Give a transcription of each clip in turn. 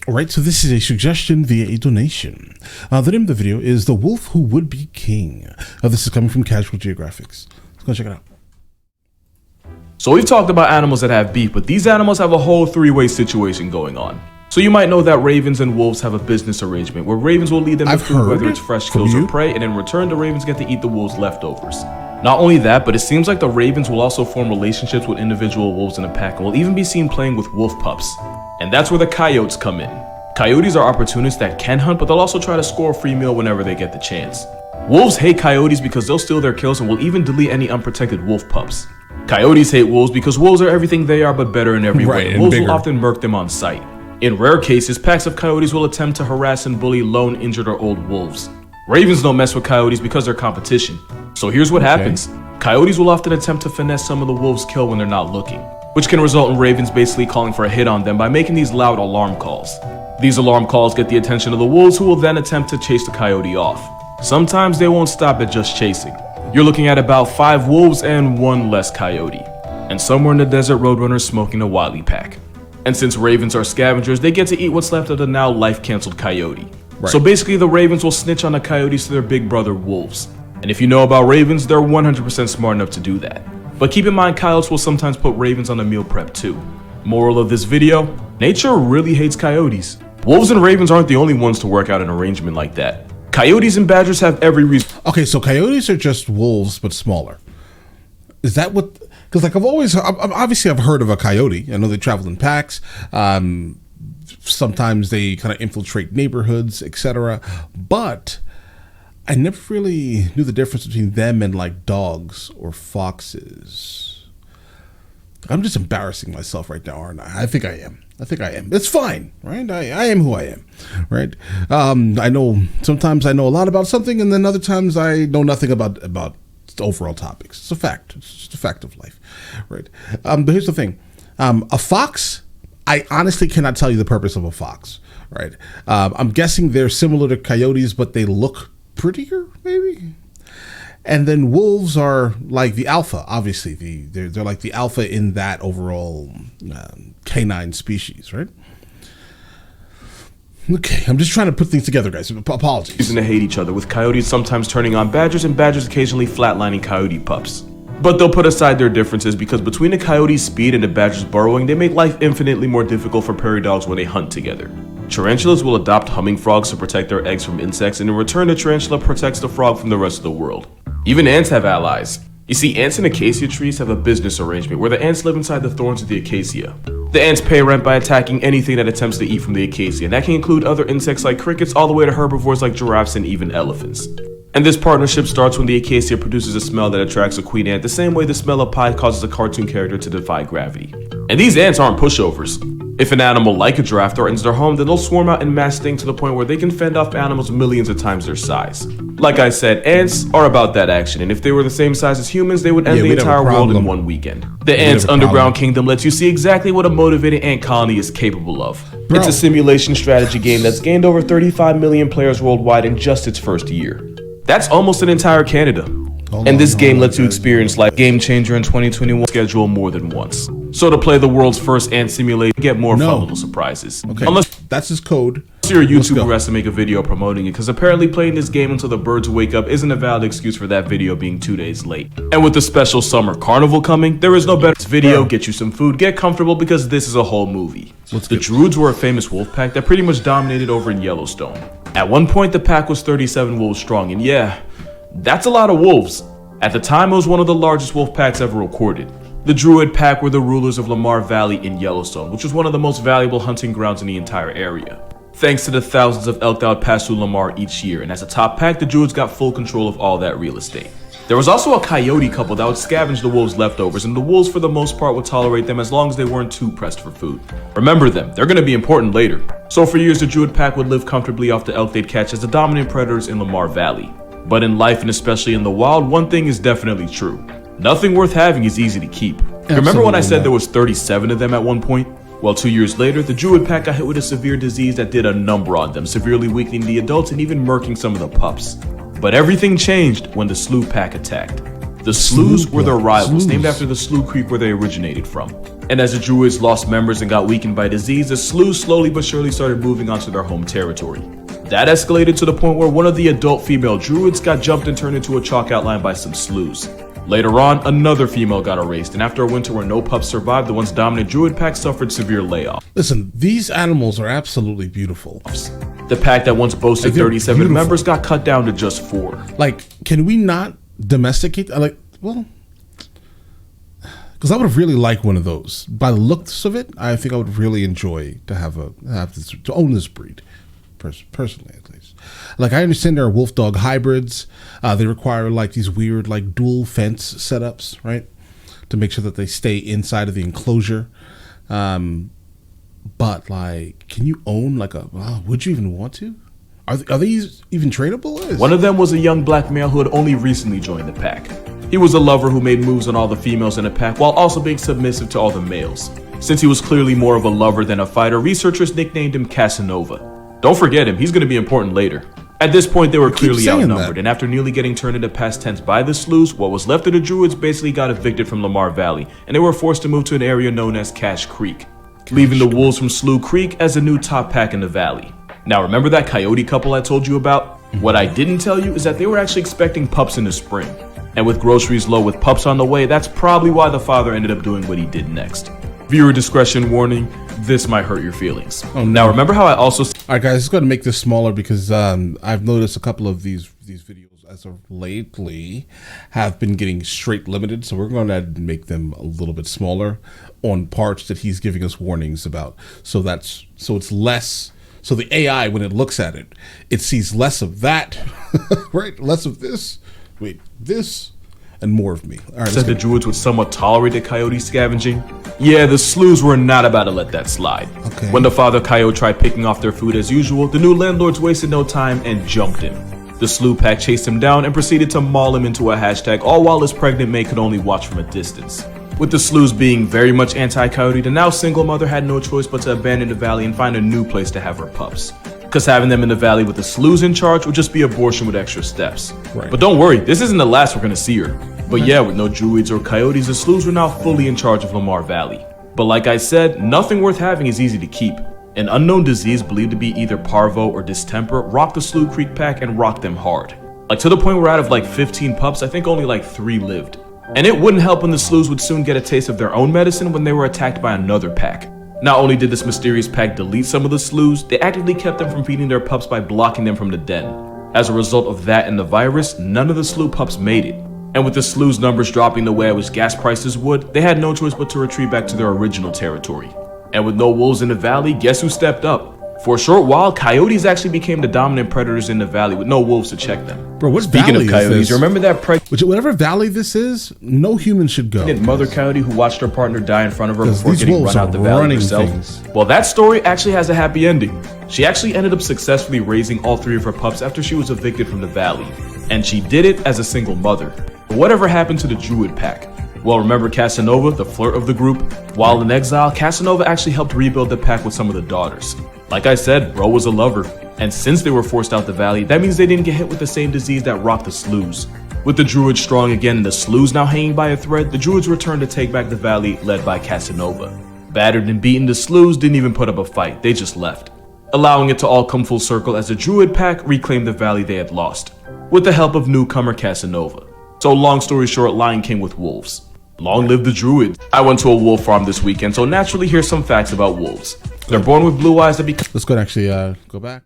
Alright, so this is a suggestion via a donation. The name of the video is The Wolf Who Would Be King. This is coming from Casual Geographics. Let's go check it out. So we've talked about animals that have beef, but these animals have a whole three-way situation going on. So you might know that ravens and wolves have a business arrangement where ravens will lead them to food, whether it's fresh kills or prey, and in return the ravens get to eat the wolves' leftovers. Not only that, but it seems like the ravens will also form relationships with individual wolves in a pack and will even be seen playing with wolf pups. And that's where the coyotes come in. Coyotes are opportunists that can hunt, but they'll also try to score a free meal whenever they get the chance. Wolves hate coyotes because they'll steal their kills and will even delete any unprotected wolf pups. Coyotes hate wolves because wolves are everything they are but better in every way. Wolves will often murk them on sight. In rare cases, packs of coyotes will attempt to harass and bully lone, injured, or old wolves. Ravens don't mess with coyotes because they're competition. So here's what happens. Coyotes will often attempt to finesse some of the wolves' kill when they're not looking, which can result in ravens basically calling for a hit on them by making these loud alarm calls. These alarm calls get the attention of the wolves, who will then attempt to chase the coyote off. Sometimes they won't stop at just chasing. You're looking at about 5 wolves and 1 less coyote. And somewhere in the desert, roadrunners smoking a wily pack. And since ravens are scavengers, they get to eat what's left of the now life-canceled coyote. So basically the ravens will snitch on the coyotes to their big brother wolves. And if you know about ravens, they're 100% smart enough to do that. But keep in mind, coyotes will sometimes put ravens on the meal prep too. Moral of this video, nature really hates coyotes. Wolves and ravens aren't the only ones to work out an arrangement like that. Coyotes and badgers have every reason. Okay, so coyotes are just wolves but smaller. Is that what? Because like I've heard of a coyote. I know they travel in packs. Sometimes they kind of infiltrate neighborhoods, etc. But I never really knew the difference between them and like dogs or foxes. I'm just embarrassing myself right now, aren't I? I think I am. It's fine, right? I am who I am, right? I know sometimes I know a lot about something, and then other times I know nothing about the overall topics. It's a fact. It's just a fact of life, right? But here's the thing: a fox. I honestly cannot tell you the purpose of a fox, right? I'm guessing they're similar to coyotes, but they look prettier, maybe. And then wolves are like the alpha, obviously. They're like the alpha in that overall canine species, right? Okay, I'm just trying to put things together, guys. Apologies. Reason to hate each other, with coyotes sometimes turning on badgers and badgers occasionally flatlining coyote pups. But they'll put aside their differences because between the coyote's speed and the badger's burrowing, they make life infinitely more difficult for prairie dogs when they hunt together. Tarantulas will adopt humming frogs to protect their eggs from insects, and in return the tarantula protects the frog from the rest of the world. Even ants have allies. You see, ants in acacia trees have a business arrangement where the ants live inside the thorns of the acacia. The ants pay rent by attacking anything that attempts to eat from the acacia, and that can include other insects like crickets all the way to herbivores like giraffes and even elephants. And this partnership starts when the acacia produces a smell that attracts a queen ant the same way the smell of pie causes a cartoon character to defy gravity. And these ants aren't pushovers. If an animal like a giraffe threatens their home, then they'll swarm out en masse sting to the point where they can fend off animals millions of times their size. Like I said, ants are about that action, and if they were the same size as humans, they would end the entire world in one weekend. The ants' underground kingdom lets you see exactly what a motivated ant colony is capable of. It's a simulation strategy game that's gained over 35 million players worldwide in just its first year. That's almost an entire Canada. And this game lets you experience life. Game changer in 2021 schedule more than once. So to play the world's first ant simulator, get more fun little surprises. Okay, unless that's his code. You're a YouTuber who has to make a video promoting it, because apparently playing this game until the birds wake up isn't a valid excuse for that video being 2 days late. And with the special summer carnival coming, there is no better video. Get you some food, get comfortable, because this is a whole movie. The Druids were a famous wolf pack that pretty much dominated over in Yellowstone. At one point, the pack was 37 wolves strong, and yeah, that's a lot of wolves. At the time, it was one of the largest wolf packs ever recorded. The Druid pack were the rulers of Lamar Valley in Yellowstone, which was one of the most valuable hunting grounds in the entire area. Thanks to the thousands of elk that would pass through Lamar each year, and as a top pack, the Druids got full control of all that real estate. There was also a coyote couple that would scavenge the wolves' leftovers, and the wolves for the most part would tolerate them as long as they weren't too pressed for food. Remember them, they're going to be important later. So for years, the Druid pack would live comfortably off the elk they'd catch as the dominant predators in Lamar Valley. But in life, and especially in the wild, one thing is definitely true. Nothing worth having is easy to keep. Remember when I said there was 37 of them at one point? Well, 2 years later, the Druid pack got hit with a severe disease that did a number on them, severely weakening the adults and even murking some of the pups. But everything changed when the Slough pack attacked. The Sloughs were their rivals, named after the Slough Creek where they originated from. And as the druids lost members and got weakened by disease, the slews slowly but surely started moving onto their home territory. That escalated to the point where one of the adult female druids got jumped and turned into a chalk outline by some slews. Later on, another female got erased, and after a winter where no pups survived, the once dominant druid pack suffered severe layoff. Listen, these animals are absolutely beautiful. The pack that once boasted 37 members got cut down to just 4. Like, can we not domesticate? Well, because I would have really liked one of those. By the looks of it, I think I would really enjoy to own this breed, personally at least. Like, I understand there are wolf dog hybrids. They require like these weird like dual fence setups, right, to make sure that they stay inside of the enclosure. But like, can you own like would you even want to? Are these even tradable? One of them was a young black male who had only recently joined the pack. He was a lover who made moves on all the females in the pack while also being submissive to all the males. Since he was clearly more of a lover than a fighter, researchers nicknamed him Casanova. Don't forget him, he's going to be important later. At this point, they were clearly outnumbered, and after nearly getting turned into past tense by the slews, what was left of the druids basically got evicted from Lamar Valley, and they were forced to move to an area known as Cache Creek, leaving the wolves from Slough Creek as the new top pack in the valley. Now, remember that coyote couple I told you about? What I didn't tell you is that they were actually expecting pups in the spring. And with groceries low with pups on the way, that's probably why the father ended up doing what he did next. Viewer discretion warning, this might hurt your feelings. Oh, no. Now, remember how I also... Alright guys, just going to make this smaller because I've noticed a couple of these videos as of lately have been getting straight limited, so we're going to make them a little bit smaller on parts that he's giving us warnings about. So it's less... So the AI, when it looks at it, it sees less of that, right? Less of this, this, and more of me. All right, said the druids would somewhat tolerate the coyote scavenging. Yeah, the slews were not about to let that slide. Okay. When the father coyote tried picking off their food as usual, the new landlords wasted no time and jumped him. The slew pack chased him down and proceeded to maul him into a hashtag, all while his pregnant mate could only watch from a distance. With the slews being very much anti-coyote, the now single mother had no choice but to abandon the valley and find a new place to have her pups. Because having them in the valley with the slews in charge would just be abortion with extra steps. Right. But don't worry, this isn't the last we're going to see her. But yeah, with no druids or coyotes, the slews were now fully in charge of Lamar Valley. But like I said, nothing worth having is easy to keep. An unknown disease believed to be either parvo or distemper rocked the Slough Creek pack and rocked them hard. Like to the point where out of like 15 pups, I think only like 3 lived. And it wouldn't help when the slews would soon get a taste of their own medicine when they were attacked by another pack. Not only did this mysterious pack delete some of the slews, they actively kept them from feeding their pups by blocking them from the den. As a result of that and the virus, none of the slew pups made it. And with the slews numbers dropping the way I wish gas prices would, they had no choice but to retreat back to their original territory. And with no wolves in the valley, guess who stepped up? For a short while, coyotes actually became the dominant predators in the valley with no wolves to check them. Bro, what Speaking valley of coyotes, is this? you remember that Whatever valley this is, no human should go. Mother coyote who watched her partner die in front of her before these getting wolves run out the valley herself? things. Well, that story actually has a happy ending. She actually ended up successfully raising all 3 of her pups after she was evicted from the valley. And she did it as a single mother. But whatever happened to the druid pack? Well, remember Casanova, the flirt of the group? While in exile, Casanova actually helped rebuild the pack with some of the daughters. Like I said, bro was a lover. And since they were forced out the valley, that means they didn't get hit with the same disease that rocked the slews. With the druids strong again and the slews now hanging by a thread, the druids returned to take back the valley led by Casanova. Battered and beaten, the slews didn't even put up a fight, they just left. Allowing it to all come full circle as the druid pack reclaimed the valley they had lost, with the help of newcomer Casanova. So long story short, Lion came with wolves. Long live the druids. I went to a wolf farm this weekend, so naturally here's some facts about wolves. They're born with blue eyes that become... Let's go and actually go back.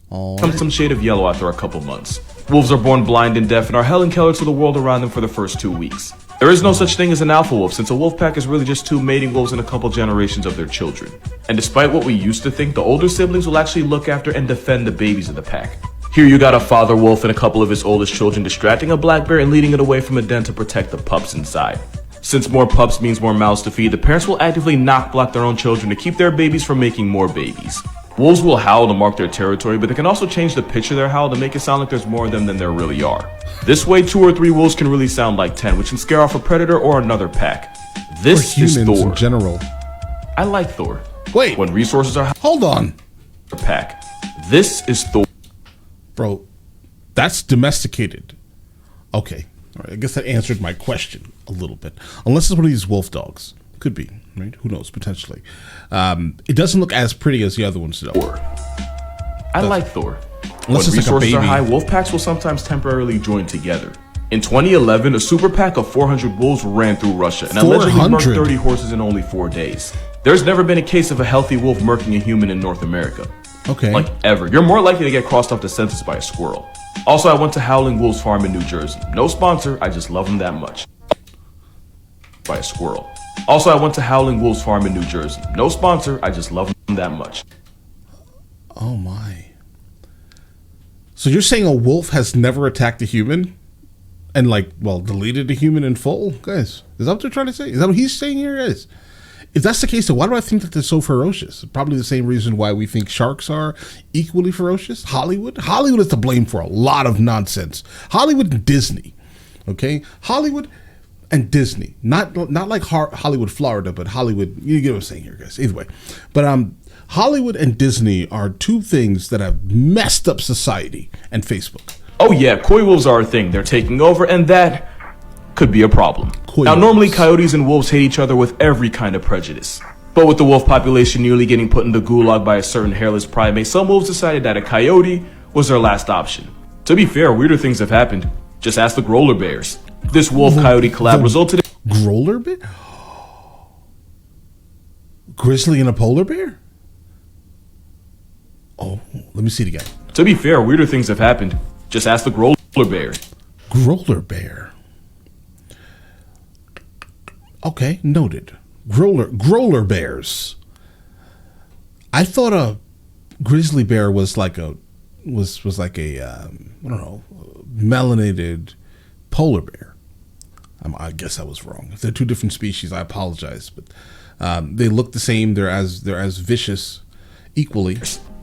Some shade of yellow after a couple months. Wolves are born blind and deaf and are held in Keller to the world around them for the first 2 weeks. There is no such thing as an alpha wolf, since a wolf pack is really just 2 mating wolves and a couple generations of their children. And despite what we used to think, the older siblings will actually look after and defend the babies of the pack. Here you got a father wolf and a couple of his oldest children distracting a black bear and leading it away from a den to protect the pups inside. Since more pups means more mouths to feed, the parents will actively knock block their own children to keep their babies from making more babies. Wolves will howl to mark their territory, but they can also change the pitch of their howl to make it sound like there's more of them than there really are. This way, 2 or 3 wolves can really sound like 10, which can scare off a predator or another pack. This is Thor. In general. I like Thor. Wait. When resources are hold on. Pack. This is Thor. Bro, that's domesticated. Okay. All right. I guess that answered my question a little bit. Unless it's one of these wolf dogs. Could be, right? Who knows? Potentially. It doesn't look as pretty as the other ones, though. I like Thor. When Unless it's like a resources are baby. high, wolf packs will sometimes temporarily join together. In 2011, a super pack of 400 wolves ran through Russia and allegedly murked 400? 30 horses in only 4 days. There's never been a case of a healthy wolf murking a human in North America. Okay. Like, ever. You're more likely to get crossed off the census by a squirrel. Also, I went to Howling Wolves Farm in New Jersey. No sponsor, I just love them that much. By a squirrel. Also, I went to Howling Wolves Farm in New Jersey. No sponsor, I just love them that much. Oh my. So you're saying a wolf has never attacked a human? And deleted a human in full? Guys, is that what they're trying to say? Is that what he's saying here? Guys? If that's the case, then why do I think that they're so ferocious? Probably the same reason why we think sharks are equally ferocious. Hollywood is to blame for a lot of nonsense. Hollywood and Disney, okay? Hollywood and Disney, not like Hollywood, Florida, but Hollywood. You get what I'm saying here, guys. Either way, but Hollywood and Disney are two things that have messed up society and Facebook. Oh yeah, coy wolves are a thing. They're taking over, and that could be a problem. Normally coyotes and wolves hate each other with every kind of prejudice. But with the wolf population nearly getting put in the gulag by a certain hairless primate, some wolves decided that a coyote was their last option. To be fair, weirder things have happened. Just ask the growler bears. This wolf-coyote collab resulted in... Growler bear? Grizzly and a polar bear? Oh, let me see it again. To be fair, weirder things have happened. Just ask the growler bears. Growler bear. Okay, noted. Growler bears. I thought a grizzly bear was like a melanated polar bear. I guess I was wrong. If they're two different species, I apologize, but they look the same. They're as vicious, equally.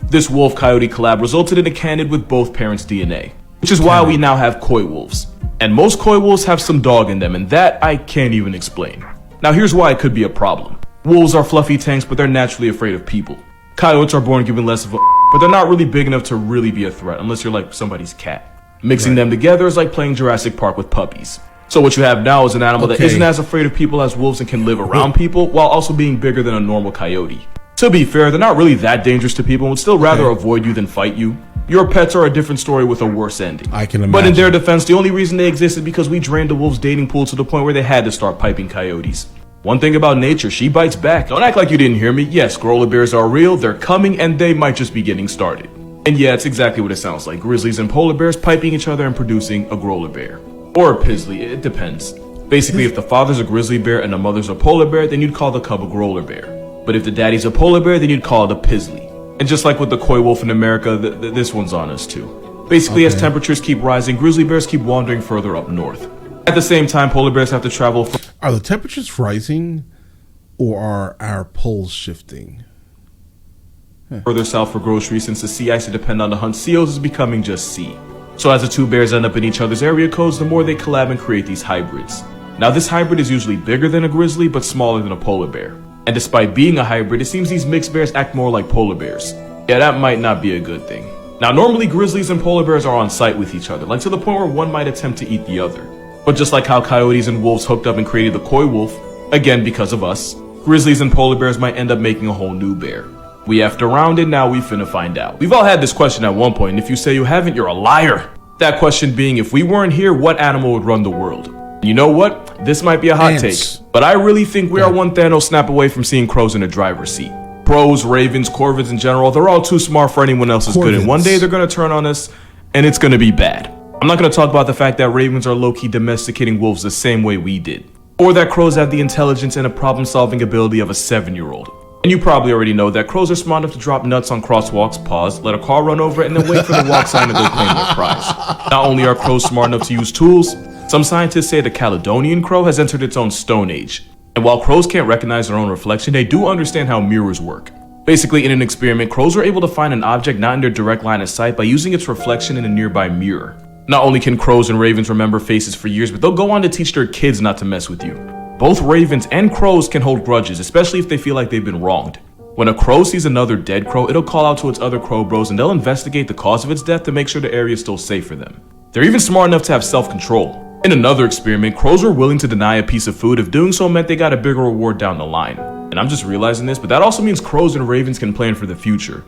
This wolf-coyote collab resulted in a canid with both parents' DNA, which is why we now have coy wolves. And most coy wolves have some dog in them, and that I can't even explain. Now here's why it could be a problem. Wolves are fluffy tanks, but they're naturally afraid of people. Coyotes are born given less of a but they're not really big enough to really be a threat unless you're like somebody's cat. Mixing them together is like playing Jurassic Park with puppies. So what you have now is an animal that isn't as afraid of people as wolves and can live around people while also being bigger than a normal coyote. To be fair, they're not really that dangerous to people and would still rather avoid you than fight you. Your pets are a different story with a worse ending. I can imagine. But in their defense, the only reason they exist is because we drained the wolves' dating pool to the point where they had to start piping coyotes. One thing about nature, she bites back. Don't act like you didn't hear me. Yes, growler bears are real, they're coming, and they might just be getting started. And yeah, it's exactly what it sounds like. Grizzlies and polar bears piping each other and producing a growler bear. Or a pizzly, it depends. Basically, if the father's a grizzly bear and the mother's a polar bear, then you'd call the cub a growler bear. But if the daddy's a polar bear, then you'd call it a pizzly. And just like with the coy wolf in America, this one's on us too. Basically, as temperatures keep rising, grizzly bears keep wandering further up north. At the same time, polar bears have to travel... Are the temperatures rising, or are our poles shifting? further south for groceries, since the sea ice to depend on to hunt seals is becoming just sea. So as the two bears end up in each other's area codes, the more they collab and create these hybrids. Now this hybrid is usually bigger than a grizzly, but smaller than a polar bear. And despite being a hybrid, it seems these mixed bears act more like polar bears. Yeah, that might not be a good thing. Now normally grizzlies and polar bears are on sight with each other, like to the point where one might attempt to eat the other. But just like how coyotes and wolves hooked up and created the coy wolf, again because of us, grizzlies and polar bears might end up making a whole new bear. We effed around and now we finna find out. We've all had this question at one point, and if you say you haven't, you're a liar. That question being, if we weren't here, what animal would run the world? You know what? This might be a hot take, but I really think we are one Thanos snap away from seeing crows in the driver's seat. Crows, ravens, corvids in general, they're all too smart for anyone else's good, and one day they're gonna turn on us, and it's gonna be bad. I'm not gonna talk about the fact that ravens are low-key domesticating wolves the same way we did, or that crows have the intelligence and a problem-solving ability of a 7-year-old. And you probably already know that crows are smart enough to drop nuts on crosswalks, pause, let a car run over it, and then wait for the walk sign to go claim their prize. Not only are crows smart enough to use tools, some scientists say the Caledonian crow has entered its own stone age. And while crows can't recognize their own reflection, they do understand how mirrors work. Basically, in an experiment, crows were able to find an object not in their direct line of sight by using its reflection in a nearby mirror. Not only can crows and ravens remember faces for years, but they'll go on to teach their kids not to mess with you. Both ravens and crows can hold grudges, especially if they feel like they've been wronged. When a crow sees another dead crow, it'll call out to its other crow bros and they'll investigate the cause of its death to make sure the area is still safe for them. They're even smart enough to have self-control. In another experiment, crows were willing to deny a piece of food if doing so meant they got a bigger reward down the line. And I'm just realizing this, but that also means crows and ravens can plan for the future.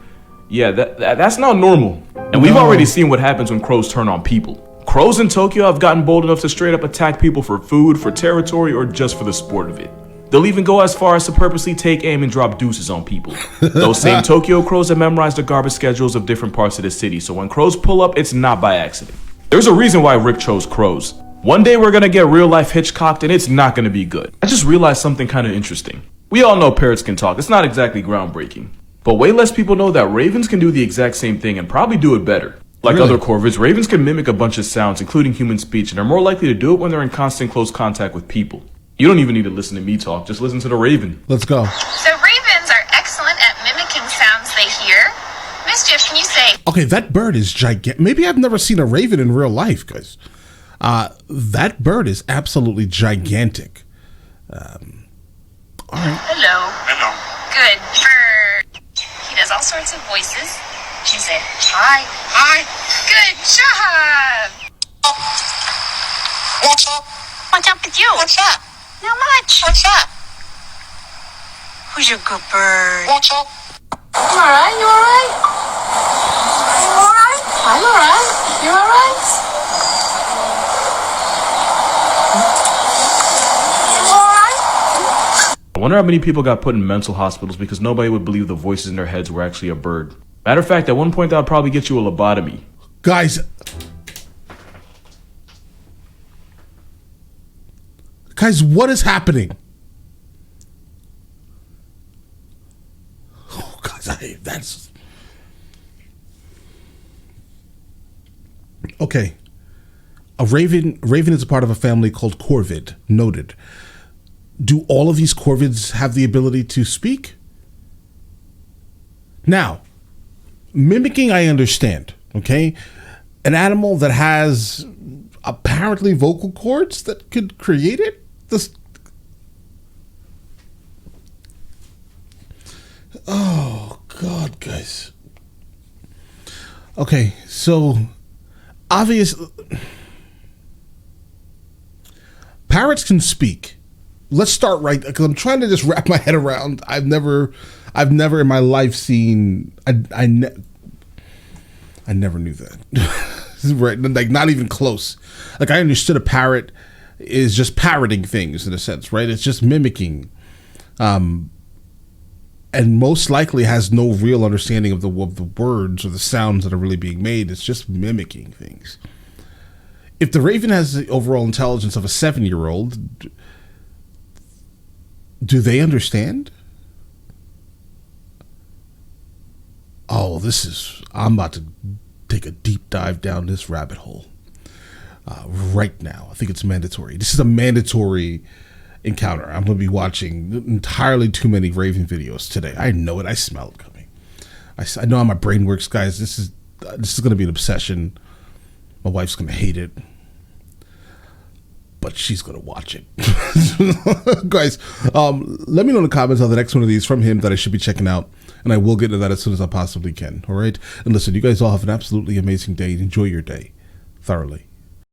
Yeah, that's not normal. And we've already seen what happens when crows turn on people. Crows in Tokyo have gotten bold enough to straight up attack people for food, for territory, or just for the sport of it. They'll even go as far as to purposely take aim and drop deuces on people. Those same Tokyo crows have memorized the garbage schedules of different parts of the city, so when crows pull up, it's not by accident. There's a reason why Rick chose crows. One day we're gonna get real life Hitchcocked and it's not gonna be good. I just realized something kind of interesting. We all know parrots can talk, it's not exactly groundbreaking. But way less people know that ravens can do the exact same thing and probably do it better. Like other corvids, ravens can mimic a bunch of sounds, including human speech, and are more likely to do it when they're in constant close contact with people. You don't even need to listen to me talk, just listen to the raven. Let's go. So ravens are excellent at mimicking sounds they hear. Mischief, can you say? Okay, that bird is gigantic. Maybe I've never seen a raven in real life, guys. That bird is absolutely gigantic. All right. Hello. Hello. Good bird. He does all sorts of voices. Can you say hi? Hi. Good job. What's up? What's up with you? What's up? Not much. What's up? Who's your good bird? What's up? You alright? You alright? You alright? I'm alright. You alright? I wonder how many people got put in mental hospitals because nobody would believe the voices in their heads were actually a bird. Matter of fact, at one point that would probably get you a lobotomy. Guys, what is happening? Oh, guys, that's... Okay. A raven is a part of a family called corvid. Noted. Do all of these corvids have the ability to speak? Now, mimicking, I understand, okay? An animal that has apparently vocal cords that could create it? Oh, God, guys. Okay, so, obviously, parrots can speak. Let's start right, because I'm trying to just wrap my head around. I've never in my life seen. I never knew that. Right, like not even close. Like I understood a parrot is just parroting things in a sense, right? It's just mimicking, and most likely has no real understanding of the words or the sounds that are really being made. It's just mimicking things. If the raven has the overall intelligence of a 7-year-old. Do they understand? Oh, I'm about to take a deep dive down this rabbit hole right now. I think it's mandatory. This is a mandatory encounter. I'm going to be watching entirely too many raven videos today. I know it. I smell it coming. I know how my brain works, guys. This is going to be an obsession. My wife's going to hate it. But she's going to watch it. Guys, let me know in the comments on the next one of these from him that I should be checking out. And I will get to that as soon as I possibly can. All right? And listen, you guys all have an absolutely amazing day. Enjoy your day thoroughly.